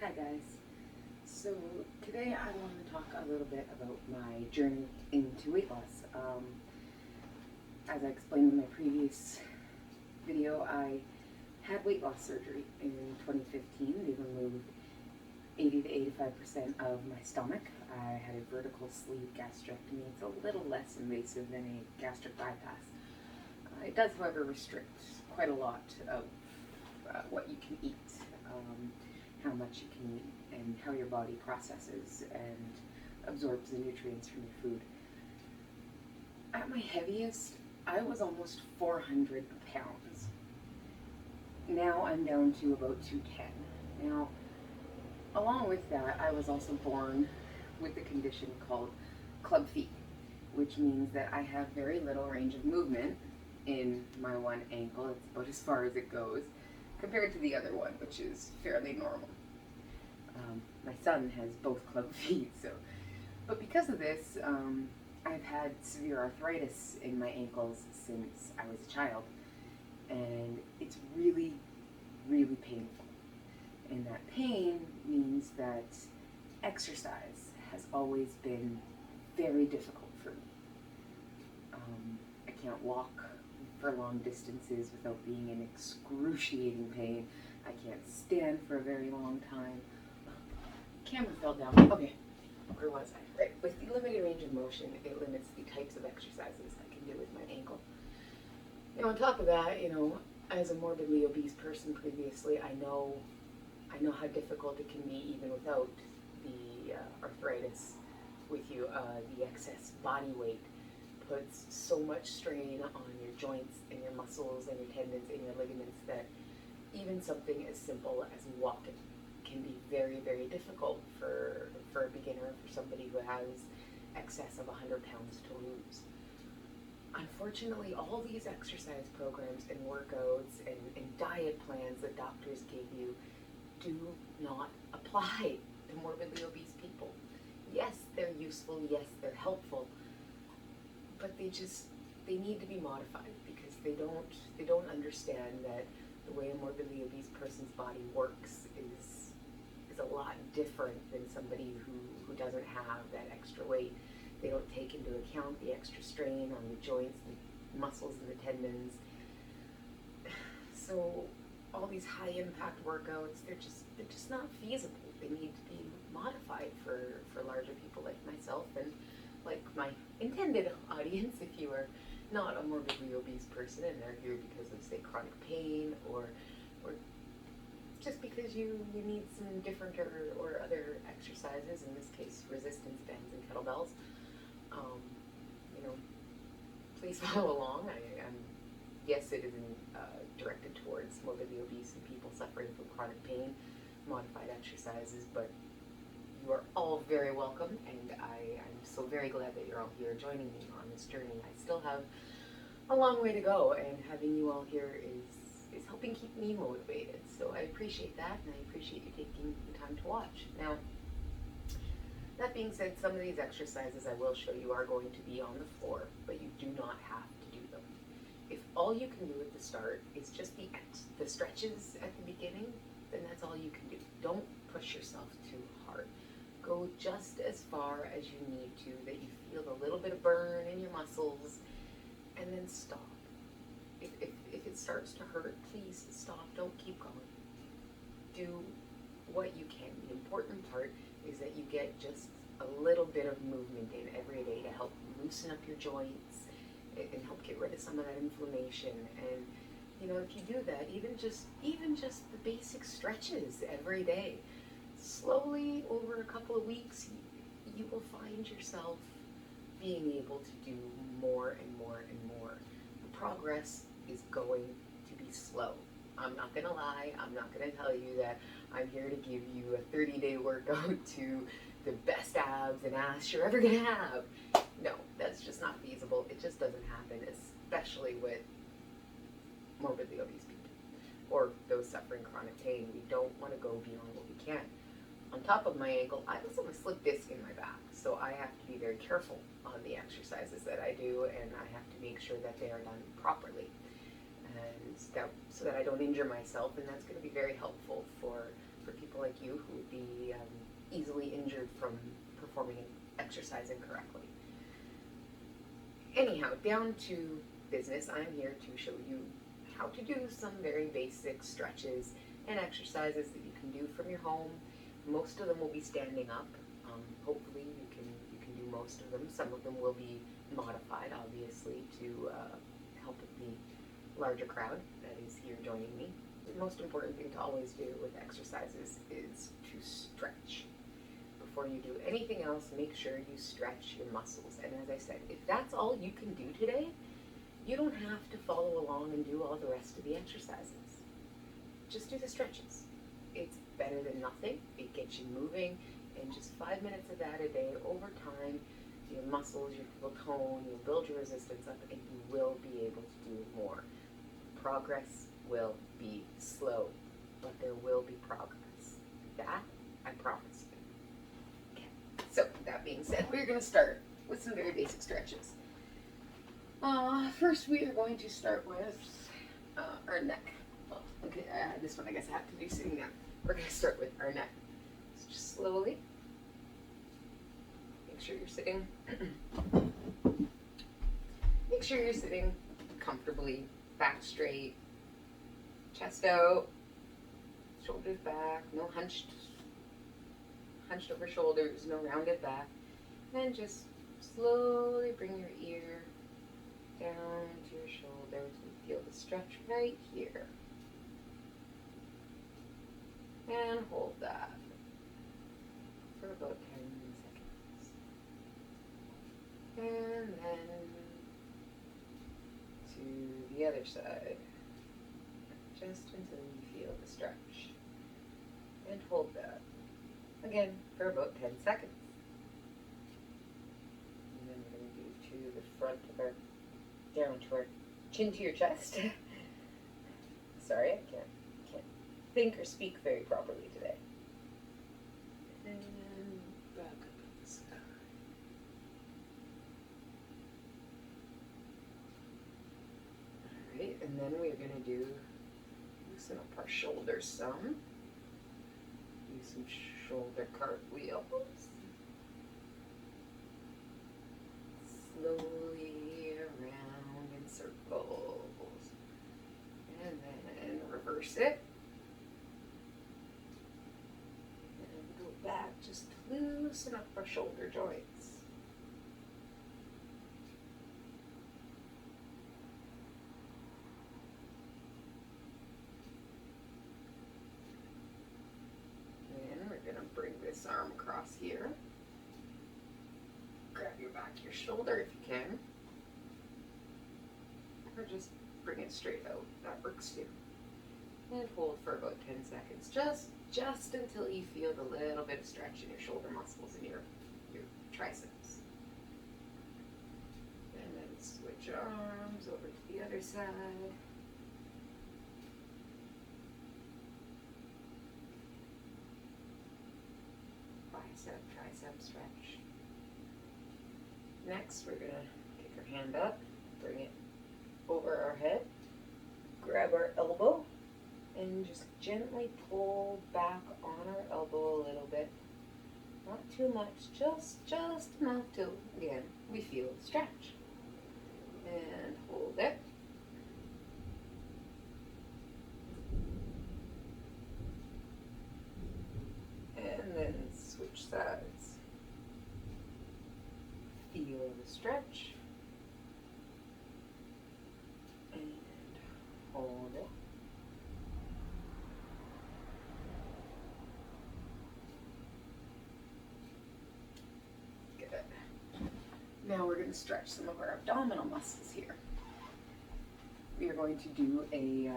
Hi guys. So today I want to talk a little bit about my journey into weight loss. As I explained in my previous video, I had weight loss surgery in 2015. They removed 80 to 85% of my stomach. I had a vertical sleeve gastrectomy. It's a little less invasive than a gastric bypass. It does, however, restrict quite a lot of what you can eat. How much you can eat and how your body processes and absorbs the nutrients from your food. At my heaviest, I was almost 400 pounds. Now I'm down to about 210. Now, along with that, I was also born with a condition called club feet, which means that I have very little range of movement in my one ankle. It's about as far as it goes, compared to the other one, which is fairly normal. My son has both club feet, but because of this, I've had severe arthritis in my ankles since I was a child, and it's really, really painful. And that pain means that exercise has always been very difficult for me. I can't walk for long distances without being in excruciating pain. I can't stand for a very long time. Camera fell down. Okay, where was I? Right, with the limited range of motion, it limits the types of exercises I can do with my ankle. On top of that, as a morbidly obese person previously, I know how difficult it can be even without the arthritis with you. The excess body weight puts so much strain on your joints and your muscles and your tendons and your ligaments that even something as simple as walking can be very, very difficult for a beginner, for somebody who has excess of 100 pounds to lose. Unfortunately, all these exercise programs and workouts and diet plans that doctors give you do not apply to morbidly obese people. Yes, they're useful, yes, they're helpful, but they need to be modified because they don't understand that the way a morbidly obese person's body works is a lot different than somebody who doesn't have that extra weight. They don't take into account the extra strain on the joints, the muscles, and the tendons. So all these high impact workouts, they're just not feasible. They need to be modified for larger people like myself and like my intended audience. If you are not a morbidly obese person and are here because of, say, chronic pain or just because you need some different or other exercises, in this case resistance bands and kettlebells, please follow along. Yes, it isn't directed towards morbidly obese and people suffering from chronic pain, modified exercises, but you are all very welcome, and I'm so very glad that you're all here joining me on this journey. I still have a long way to go, and having you all here is helping keep me motivated. So I appreciate that, and I appreciate you taking the time to watch. Now, that being said, some of these exercises I will show you are going to be on the floor, but you do not have to do them. If all you can do at the start is just the stretches at the beginning, then that's all you can do. Don't push yourself too hard. Go just as far as you need to, that you feel a little bit of burn in your muscles, and then stop. If it starts to hurt, please stop. Don't keep going. Do what you can. The important part is that you get just a little bit of movement in every day to help loosen up your joints and help get rid of some of that inflammation. And if you do that, even just the basic stretches every day, slowly over a couple of weeks, you will find yourself being able to do more and more and more. The progress is going to be slow. I'm not going to lie. I'm not going to tell you that I'm here to give you a 30-day workout to the best abs and ass you're ever going to have. No, that's just not feasible. It just doesn't happen, especially with morbidly obese people or those suffering chronic pain. We don't want to go beyond what we can. On top of my ankle, I also have a slip disc in my back, so I have to be very careful on the exercises that I do, and I have to make sure that they are done properly, and so that I don't injure myself. And that's going to be very helpful for people like you who would be easily injured from performing exercise incorrectly. Anyhow, down to business, I'm here to show you how to do some very basic stretches and exercises that you can do from your home. Most of them will be standing up. Hopefully you can do most of them. Some of them will be modified, obviously, to help with the larger crowd that is here joining me. The most important thing to always do with exercises is to stretch. Before you do anything else, make sure you stretch your muscles. And as I said, if that's all you can do today, you don't have to follow along and do all the rest of the exercises. Just do the stretches. It's better than nothing. It gets you moving, and just 5 minutes of that a day over time, your muscles, will tone, you'll build your resistance up, and you will be able to do more. Progress will be slow, but there will be progress. That, I promise you. Okay. So, that being said, we're going to start with some very basic stretches. First, we are going to start with our neck. Well, okay, this one I guess I have to do sitting down. We're going to start with our neck. So just slowly. Make sure you're sitting. Make sure you're sitting comfortably, back straight, chest out, shoulders back, no hunched over shoulders, no rounded back. Then just slowly bring your ear down to your shoulders and feel the stretch right here. And hold that for about 10 seconds. And then to the other side, just until you feel the stretch. And hold that, again, for about 10 seconds. And then we're going to do to the front of our, down to our chin to your chest. Sorry, I can't think or speak very properly today. And back up at the side. Alright, and then we're going to loosen up our shoulders some. Do some shoulder cartwheels. Slowly around in circles. And then reverse it. Back, just loosen up our shoulder joints. And we're going to bring this arm across here. Grab your back, your shoulder if you can. Or just bring it straight out. That works too. And hold for about 10 seconds. Just until you feel the little bit of stretch in your shoulder muscles and your triceps. And then switch arms over to the other side. Bicep, tricep stretch. Next, we're going to kick our hand up, bring it over our head, grab our elbow, and just gently pull back on our elbow a little bit. Not too much, just enough to, again, we feel the stretch. And hold it. And then switch sides. Feel the stretch. And hold it. Now we're going to stretch some of our abdominal muscles here. We are going to do a,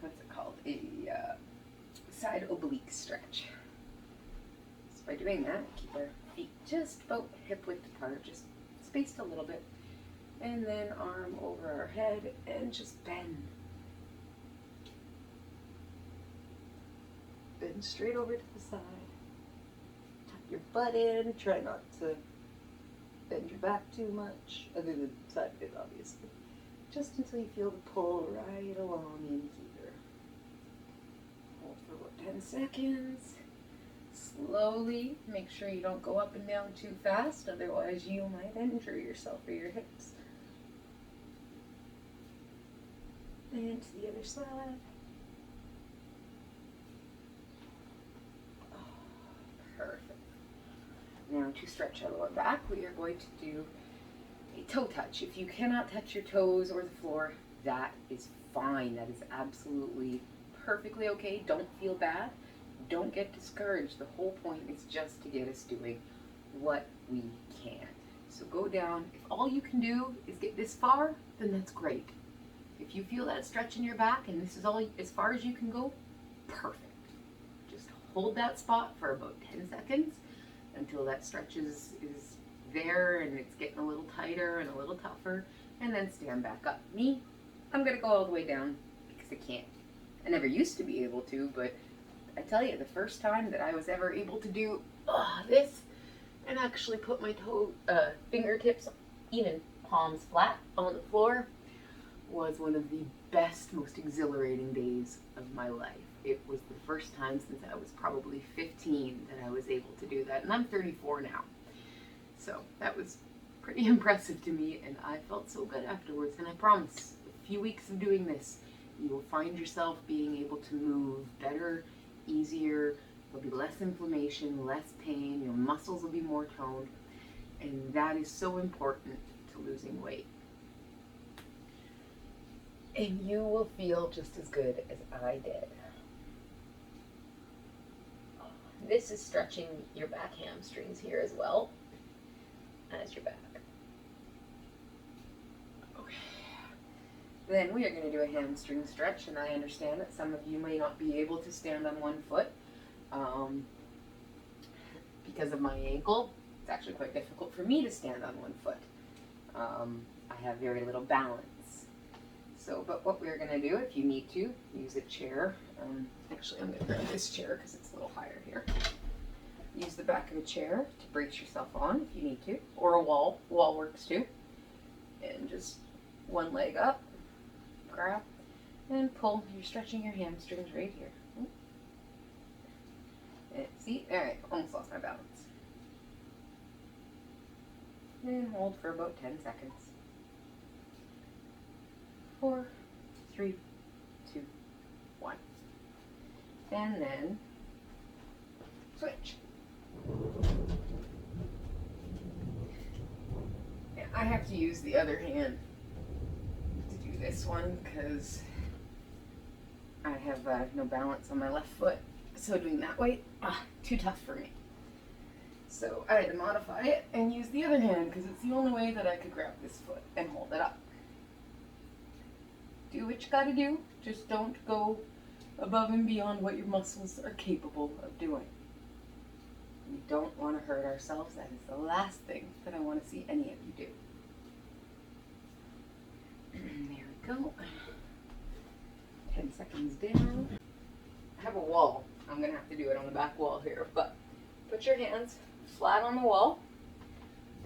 what's it called? A side oblique stretch. So by doing that, keep our feet just about hip width apart, just spaced a little bit. And then arm over our head and just bend. Bend straight over to the side. Tuck your butt in, try not to bend your back too much, other than side bit, obviously. Just until you feel the pull right along in here. Hold for about 10 seconds. slowly. Make sure you don't go up and down too fast, otherwise you might injure yourself or your hips. And to the other side. Oh, perfect. Now to stretch our lower back, we are going to do a toe touch. If you cannot touch your toes or the floor, that is fine. That is absolutely perfectly okay. Don't feel bad. Don't get discouraged. The whole point is just to get us doing what we can. So go down. If all you can do is get this far, then that's great. If you feel that stretch in your back and this is all as far as you can go, perfect. Just hold that spot for about 10 seconds until that stretch is there and it's getting a little tighter and a little tougher, and then stand back up. Me, I'm gonna go all the way down because I can't. I never used to be able to, but I tell you, the first time that I was ever able to do this and actually put my fingertips, even palms flat on the floor, was one of the best, most exhilarating days of my life. It was the first time since I was probably 15 that I was able to do that, and I'm 34 now. So that was pretty impressive to me, and I felt so good afterwards. And I promise, a few weeks of doing this, you will find yourself being able to move better, easier. There'll be less inflammation, less pain. Your muscles will be more toned, and that is so important to losing weight. And you will feel just as good as I did. This is stretching your back hamstrings here as well as your back. Okay. Then we are going to do a hamstring stretch, and I understand that some of you may not be able to stand on one foot because of my ankle. It's actually quite difficult for me to stand on one foot. I have very little balance. So, but what we're going to do, if you need to, use a chair. Actually, I'm going to grab this chair because it's a little higher here. Use the back of a chair to brace yourself on if you need to, or a wall. Wall works too. And just one leg up, grab, and pull. You're stretching your hamstrings right here. And see, all right, almost lost my balance. And hold for about 10 seconds. 4, 3, 2, 1. And then switch. Now, I have to use the other hand to do this one because I have no balance on my left foot. So doing that way, too tough for me. So I had to modify it and use the other hand because it's the only way that I could grab this foot and hold it up. Do what you gotta do, just don't go above and beyond what your muscles are capable of doing. We don't want to hurt ourselves. That is the last thing that I want to see any of you do. And there we go. 10 seconds down. I have a wall. I'm going to have to do it on the back wall here, but put your hands flat on the wall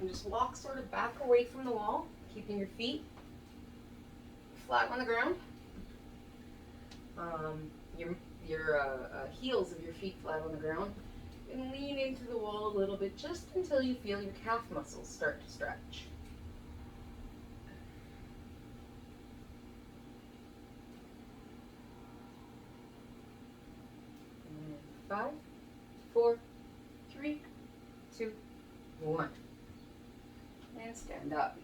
and just walk sort of back away from the wall, keeping your feet flat on the ground. Your heels of your feet flat on the ground, and lean into the wall a little bit just until you feel your calf muscles start to stretch. And 5, 4, 3, 2, 1. And stand up.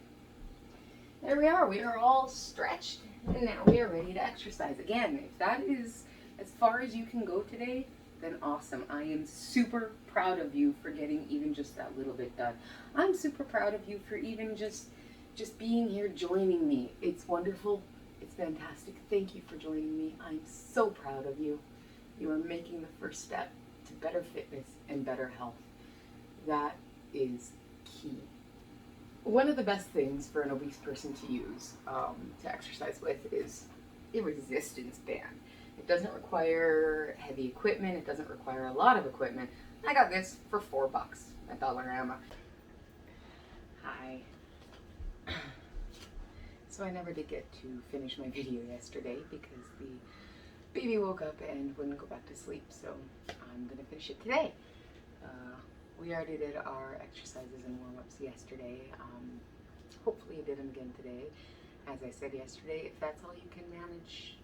There we are. We are all stretched, and now we are ready to exercise. Again, if that is as far as you can go today, then awesome. I am super proud of you for getting even just that little bit done. I'm super proud of you for even just being here joining me. It's wonderful. It's fantastic. Thank you for joining me. I'm so proud of you. You are making the first step to better fitness and better health. That is key. One of the best things for an obese person to use to exercise with is a resistance band. It doesn't require heavy equipment. It doesn't require a lot of equipment. I got this for $4 at Dollarama. Hi. So I never did get to finish my video yesterday because the baby woke up and wouldn't go back to sleep. So I'm going to finish it today. We already did our exercises and warm-ups yesterday. Hopefully you did them again today. As I said yesterday, if that's all you can manage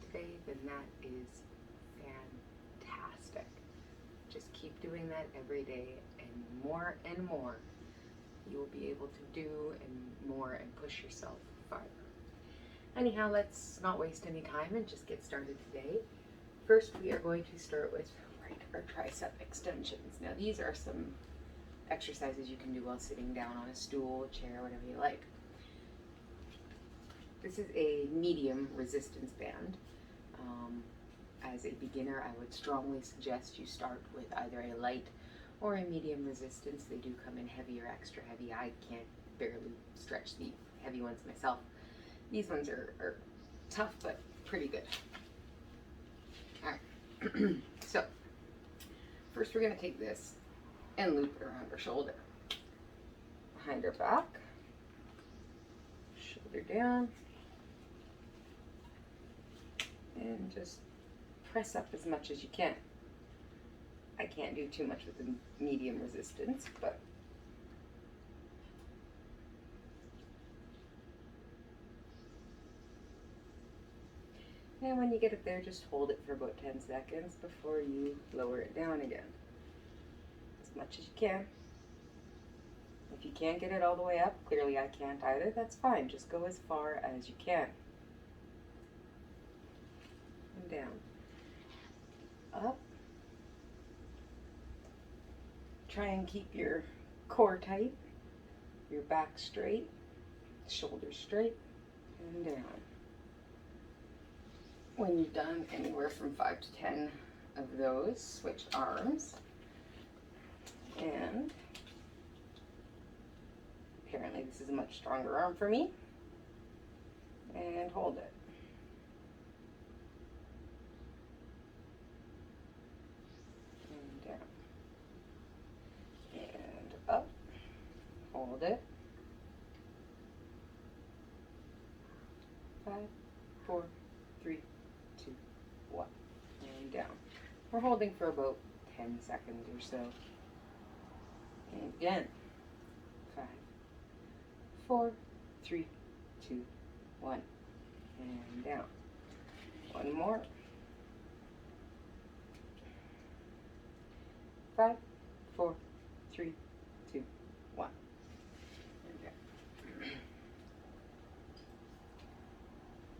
today, then that is fantastic. Just keep doing that every day, and more you will be able to do, and more, and push yourself farther. Anyhow, let's not waste any time and just get started today. First, we are going to start with our tricep extensions. Now, these are some exercises you can do while sitting down on a stool, chair, whatever you like. This is a medium resistance band. As a beginner, I would strongly suggest you start with either a light or a medium resistance. They do come in heavy or extra heavy. I can't barely stretch the heavy ones myself. These ones are tough, but pretty good. All right, so first we're going to take this and loop it around our shoulder, behind our back, shoulder down, and just press up as much as you can. I can't do too much with the medium resistance, but and when you get it there, just hold it for about 10 seconds before you lower it down again. As much as you can. If you can't get it all the way up, clearly I can't either, that's fine. Just go as far as you can. And down. Up. Try and keep your core tight, your back straight, shoulders straight, and down. When you've done anywhere from 5 to 10 of those, switch arms, and apparently this is a much stronger arm for me, and hold it. And down. And up. Hold it. 5, 4, 3, 2, 1. And down. We're holding for about 10 seconds or so. And again. 5, 4, 3, 2, 1. And down. One more. 5, 4, 3, 2, 1. And down.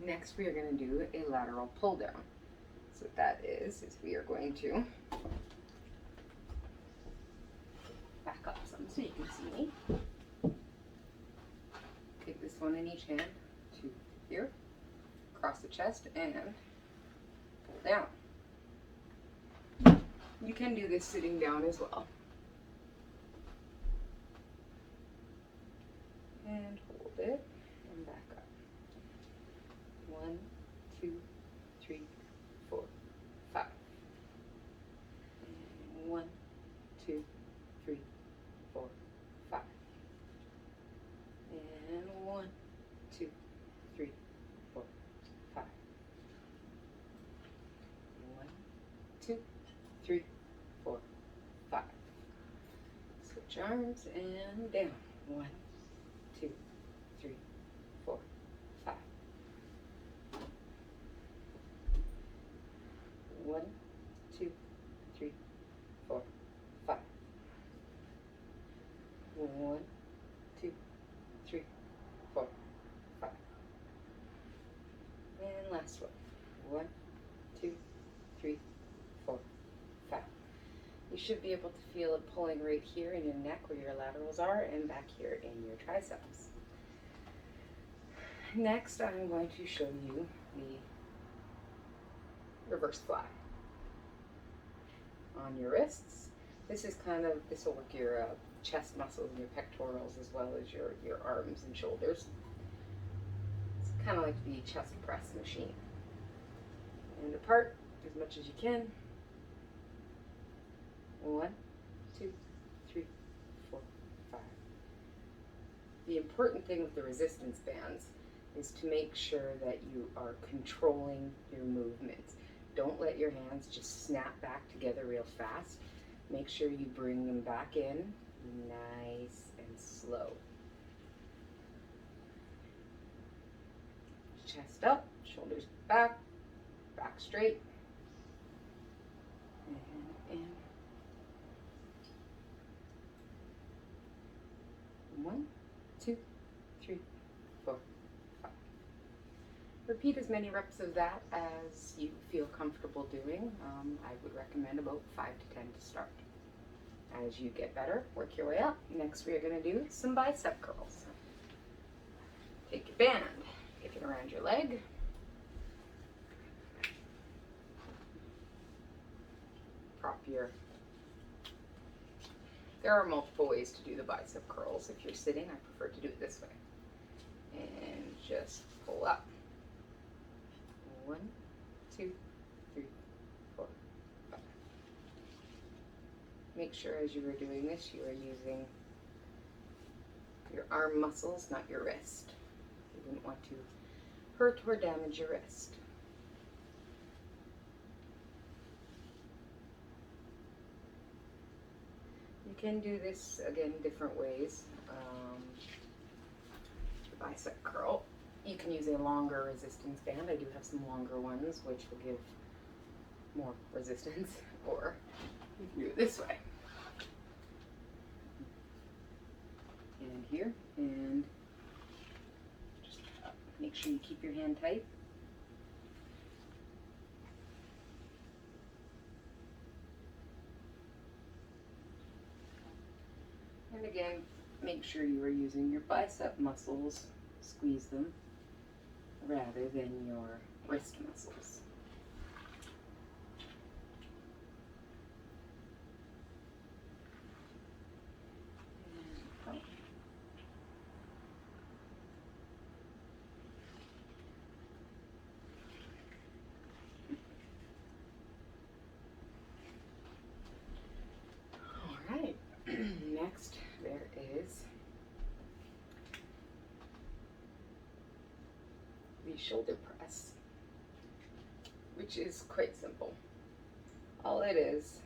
Next, we are going to do a lateral pull down. So what that is we are going to back up some so you can see me. Take this one in each hand to here, across the chest, and pull down. You can do this sitting down as well. And hold it and back up. 1, 2, 3, 4, 5. And 1, 2, 3, 4, 5. And 1, 2, 3, 4, 5. 1, 2, 3, 4, 5. Switch arms and down. 1, 2, 3, 4, 5. 1, 2, 3, 4, 5. 1, 2, 3, 4, 5. And last one. 1, 2, 3, 4, 5. You should be able to feel it pulling right here in your neck where your laterals are, and back here in your triceps. Next, I'm going to show you the reverse fly on your wrists. This will work your chest muscles and your pectorals as well as your arms and shoulders. It's kind of like the chest press machine. And apart as much as you can. 1, 2, 3, 4, 5. The important thing with the resistance bands is to make sure that you are controlling your movements. Don't let your hands just snap back together real fast. Make sure you bring them back in nice and slow. Chest up, shoulders back, back straight, and in. 1, 2, 3, 4, 5. Repeat as many reps of that as you feel comfortable doing. I would recommend about 5 to 10 to start. As you get better, work your way up. Next, we are going to do some bicep curls. Take your band, kick it around your leg. Prop your... There are multiple ways to do the bicep curls. If you're sitting, I prefer to do it this way. And just pull up. 1, 2, 3, 4, 5. Make sure as you are doing this, you are using your arm muscles, not your wrist. You wouldn't want to hurt or damage your wrist. You can do this, again, different ways. The bicep curl, you can use a longer resistance band. I do have some longer ones, which will give more resistance, or you can do it this way. And here, and just make sure you keep your hand tight. And again, make sure you are using your bicep muscles, squeeze them, rather than your wrist muscles. Next, there is the shoulder press, which is quite simple. All it is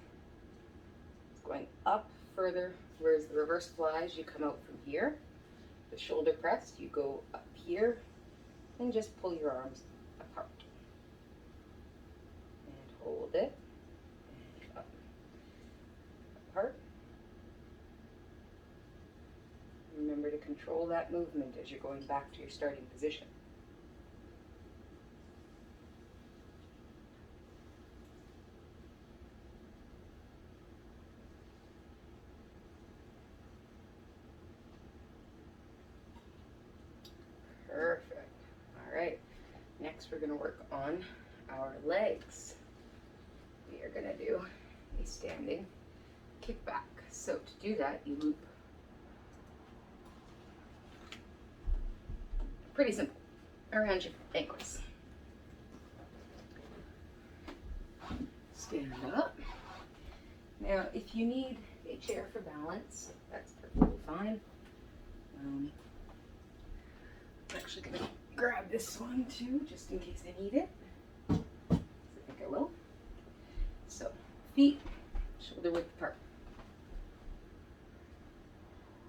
going up further, whereas the reverse flies, you come out from here. The shoulder press, you go up here and just pull your arms apart. And hold it, and up, apart. Remember to control that movement as you're going back to your starting position. Perfect. All right. Next, we're going to work on our legs. We are going to do a standing kickback. So to do that, you loop. Pretty simple, around your ankles. Stand up. Now, if you need a chair for balance, that's perfectly fine. I'm actually going to grab this one too, just in case I need it. I think I will. So, feet shoulder width apart.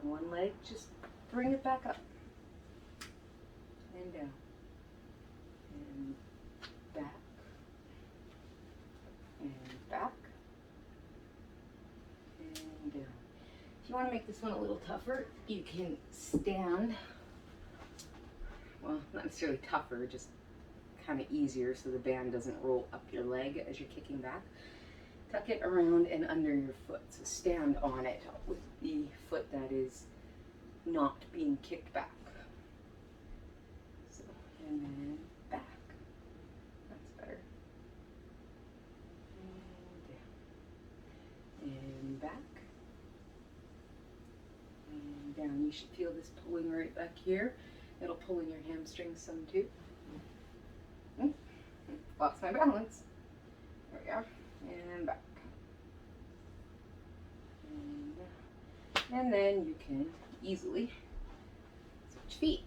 And one leg, just bring it back up. And down, and back, and back, and down. If you want to make this one a little tougher, you can stand, well, not necessarily tougher, just kind of easier so the band doesn't roll up your leg as you're kicking back. Tuck it around and under your foot, so stand on it with the foot that is not being kicked back. And then back. That's better. And down. And back. And down. You should feel this pulling right back here. It'll pull in your hamstrings some too. Lost my balance. There we are. And back. And then you can easily switch feet.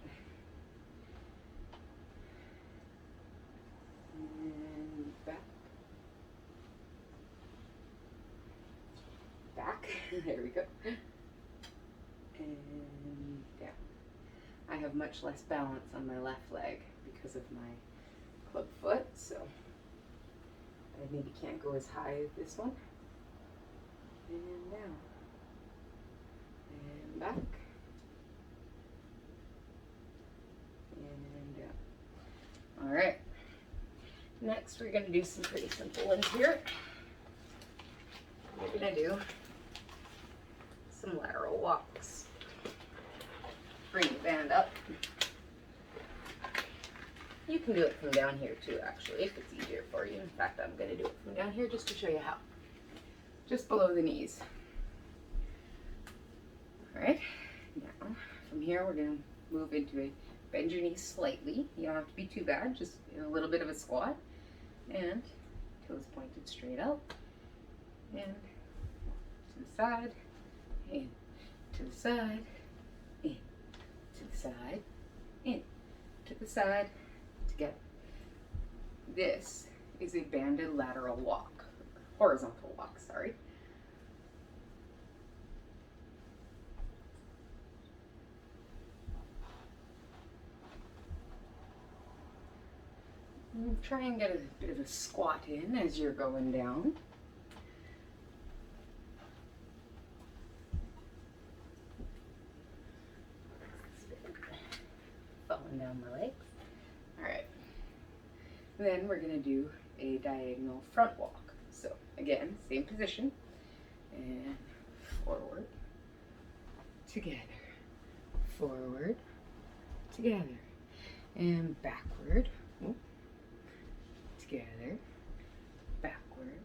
There we go. And down. I have much less balance on my left leg because of my club foot, so I maybe can't go as high as this one. And down. And back. And down. All right. Next, we're going to do some pretty simple ones here. We're going to do some lateral walks. Bring the band up. You can do it from down here too, actually, if it's easier for you. In fact, I'm going to do it from down here just to show you how. Just below the knees. All right. Now, from here, we're going to move into a bend your knees slightly. You don't have to be too bad, just a little bit of a squat. And toes pointed straight out. And to the side. In. To the side. In. To the side. In. To the side. Together. This is a banded lateral walk. Horizontal walk, sorry. Try and get a bit of a squat in as you're going down. Falling down my legs. All right. Then we're going to do a diagonal front walk. So again, same position. And forward, together, forward, together, and backward. Together, backward,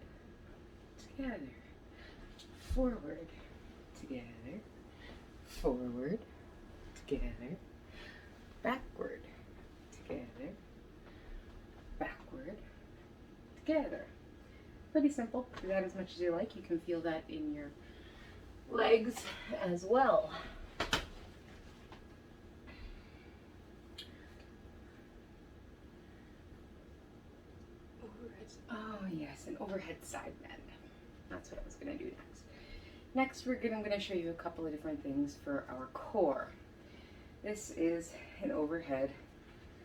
together, forward, together, forward, together, backward, together, backward, together. Pretty simple. Do that as much as you like. You can feel that in your legs as well. Oh yes, an overhead side bend. That's what I was going to do next. Next, I'm going to show you a couple of different things for our core. This is an overhead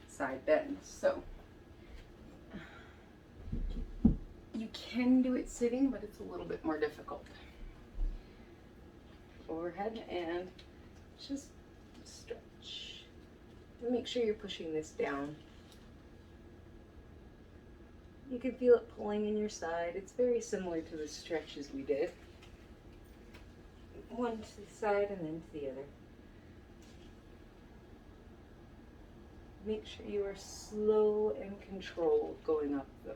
side bend. So you can do it sitting, but it's a little bit more difficult. Overhead and just stretch. And make sure you're pushing this down. You can feel it pulling in your side. It's very similar to the stretches we did. One to the side and then to the other. Make sure you are slow and controlled going up though.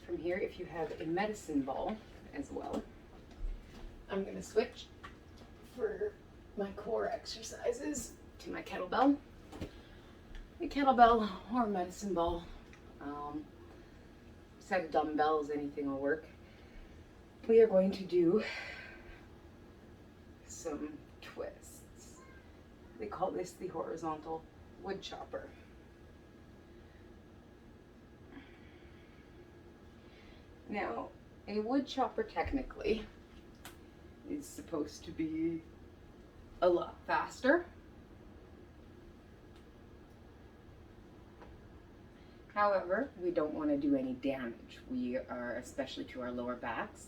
From here, if you have a medicine ball as well, I'm going to switch for my core exercises to my kettlebell. A kettlebell or medicine ball, set of dumbbells, anything will work. We are going to do some twists. They call this the horizontal wood chopper. Now, a wood chopper technically is supposed to be a lot faster. However, we don't want to do any damage. We are, especially to our lower backs,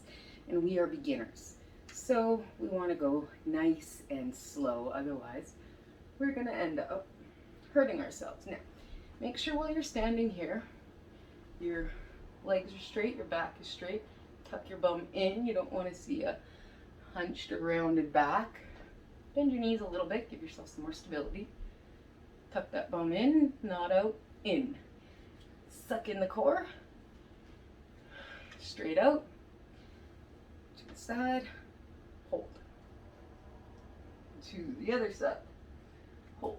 and we are beginners. So we want to go nice and slow, otherwise we're going to end up hurting ourselves. Now, make sure while you're standing here, your legs are straight, your back is straight. Tuck your bum in. You don't want to see a hunched or rounded back. Bend your knees a little bit, give yourself some more stability. Tuck that bum in, not out, in. Suck in the core. Straight out. To the side. Hold. To the other side. Hold.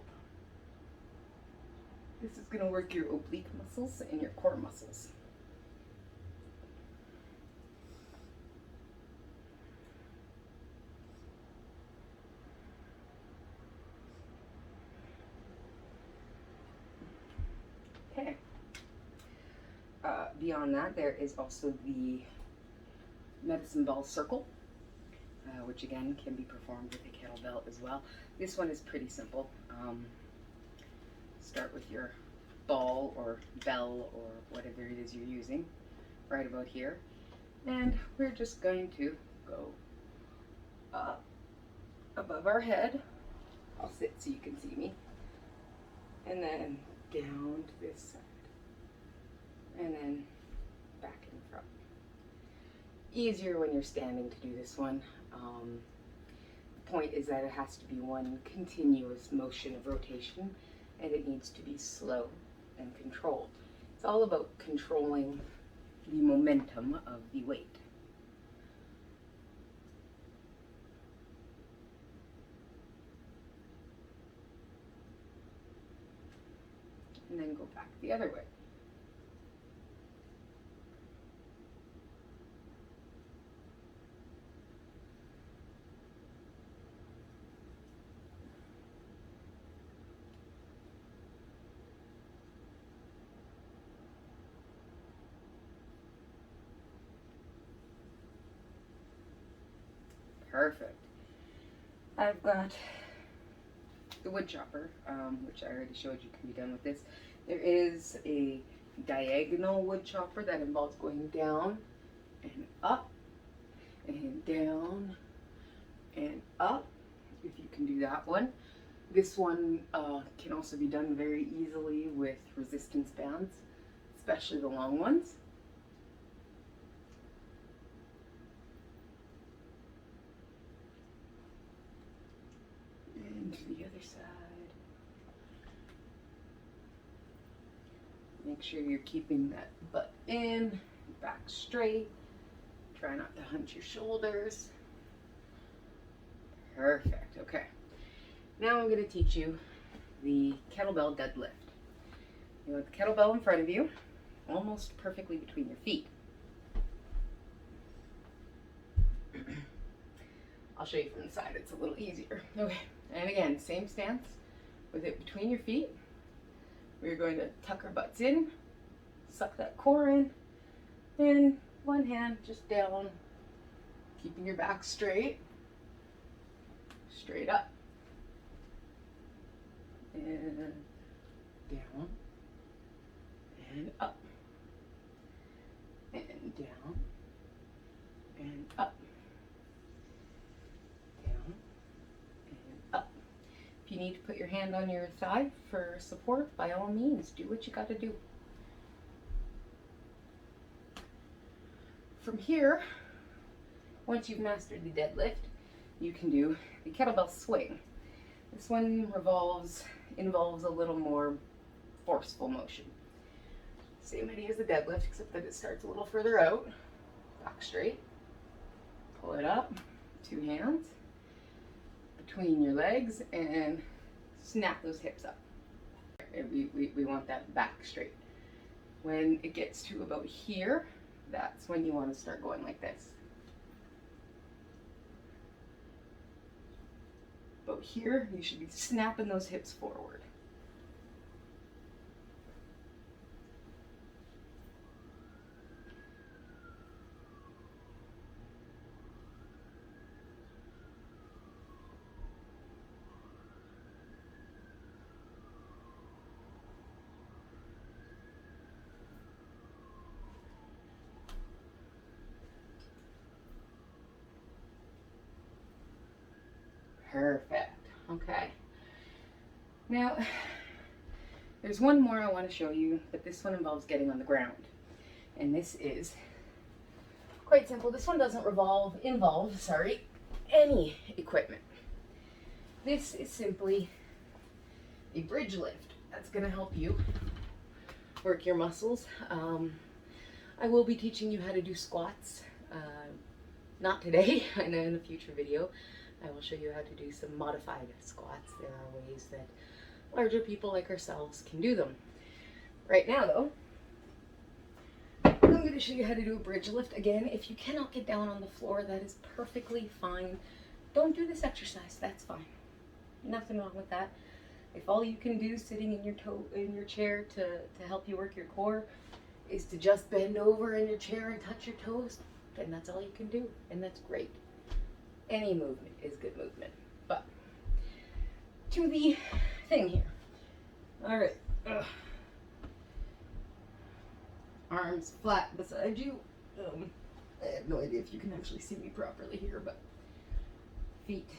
This is going to work your oblique muscles and your core muscles. Okay. Beyond that, there is also the medicine ball circle, which again can be performed with a kettlebell as well. This one is pretty simple. Start with your ball or bell or whatever it is you're using right about here, and we're just going to go up above our head. I'll sit so you can see me, and then down to this side, and then back in front. Easier when you're standing to do this one. The point is that it has to be one continuous motion of rotation, and it needs to be slow and controlled. It's all about controlling the momentum of the weight. And then go back the other way. Perfect. I've got the wood chopper, which I already showed you can be done with this. There is a diagonal wood chopper that involves going down and up and down and up, if you can do that one. This one can also be done very easily with resistance bands, especially the long ones. And to the other side. Make sure you're keeping that butt in, back straight. Try not to hunch your shoulders. Perfect. Okay. Now I'm going to teach you the kettlebell deadlift. You want the kettlebell in front of you, almost perfectly between your feet. I'll show you from the side, it's a little easier. Okay, and again, same stance with it between your feet. We're going to tuck our butts in, suck that core in, and one hand just down, keeping your back straight, straight up, and down, and up, and down, and up. If you need to put your hand on your thigh for support, by all means, do what you got to do. From here, once you've mastered the deadlift, you can do the kettlebell swing. This one involves a little more forceful motion. Same idea as the deadlift, except that it starts a little further out. Back straight. Pull it up. 2 hands between your legs and snap those hips up. We want that back straight. When it gets to about here, that's when you want to start going like this. About here, you should be snapping those hips forward. Perfect. Okay. Now, there's one more I want to show you, but this one involves getting on the ground. And this is quite simple. This one doesn't involve any equipment. This is simply a bridge lift. That's going to help you work your muscles. I will be teaching you how to do squats. Not today, I know in a future video. I will show you how to do some modified squats. There are ways that larger people like ourselves can do them. Right now though, I'm going to show you how to do a bridge lift. Again, if you cannot get down on the floor, that is perfectly fine. Don't do this exercise, that's fine. Nothing wrong with that. If all you can do sitting in your chair to help you work your core is to just bend over in your chair and touch your toes, then that's all you can do, and that's great. Any movement is good movement. But to the thing here. All right. Arms flat beside you. I have no idea if you can actually see me properly here, but feet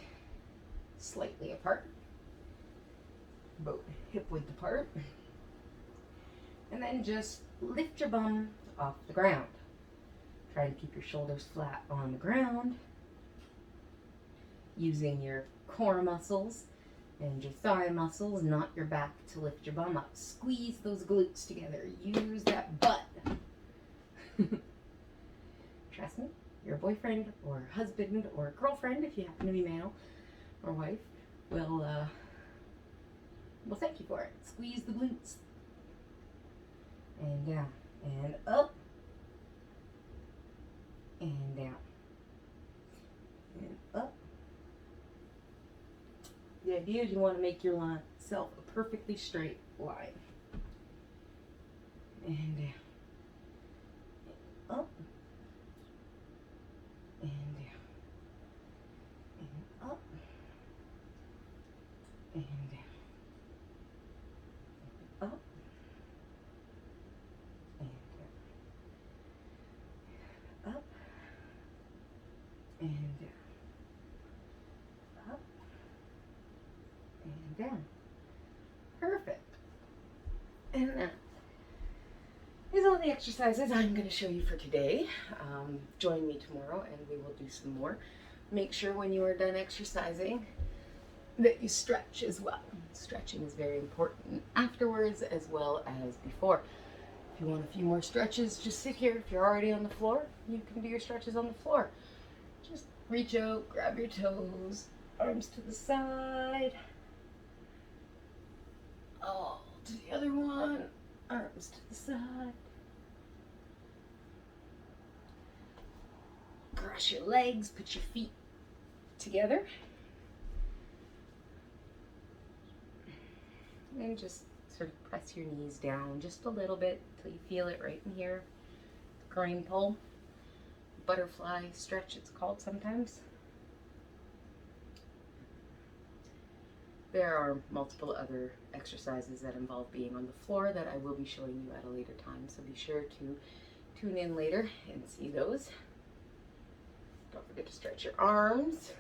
slightly apart, about hip width apart, and then just lift your bum off the ground. Try to keep your shoulders flat on the ground, using your core muscles and your thigh muscles, not your back, to lift your bum up. Squeeze those glutes together. Use that butt. Trust me, your boyfriend or husband or girlfriend, if you happen to be male, or wife, will thank you for it. Squeeze the glutes. And down. And up. And down. And up. The idea is you want to make yourself a perfectly straight line. And down. And up. And down. And up. And down. And up. And down. Up. And down. Up. And down. Perfect. And that is all the exercises I'm going to show you for today. Join me tomorrow and we will do some more. Make sure when you are done exercising that you stretch as well. Stretching is very important afterwards as well as before. If you want a few more stretches, just sit here. If you're already on the floor, you can do your stretches on the floor. Just reach out, grab your toes, arms to the side. Oh, to the other one, arms to the side. Cross your legs, put your feet together. And just sort of press your knees down just a little bit until you feel it right in here. Groin pull. Butterfly stretch, it's called sometimes. There are multiple other exercises that involve being on the floor that I will be showing you at a later time, so be sure to tune in later and see those. Don't forget to stretch your arms.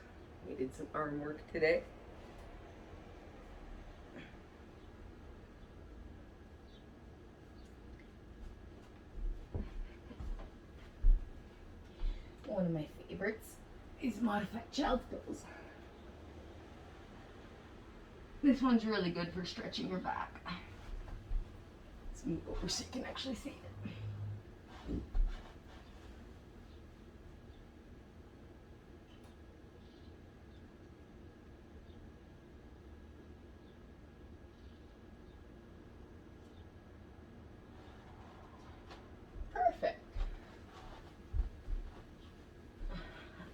We did some arm work today. One of my favorites is modified child's pose. This one's really good for stretching your back. Let's move over so you can actually see it. Perfect.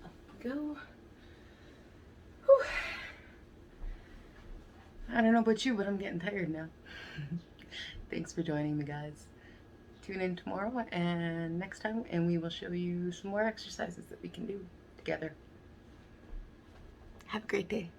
Up we go. Whew. I don't know about you, but I'm getting tired now. Thanks for joining me, guys. Tune in tomorrow and next time, and we will show you some more exercises that we can do together. Have a great day.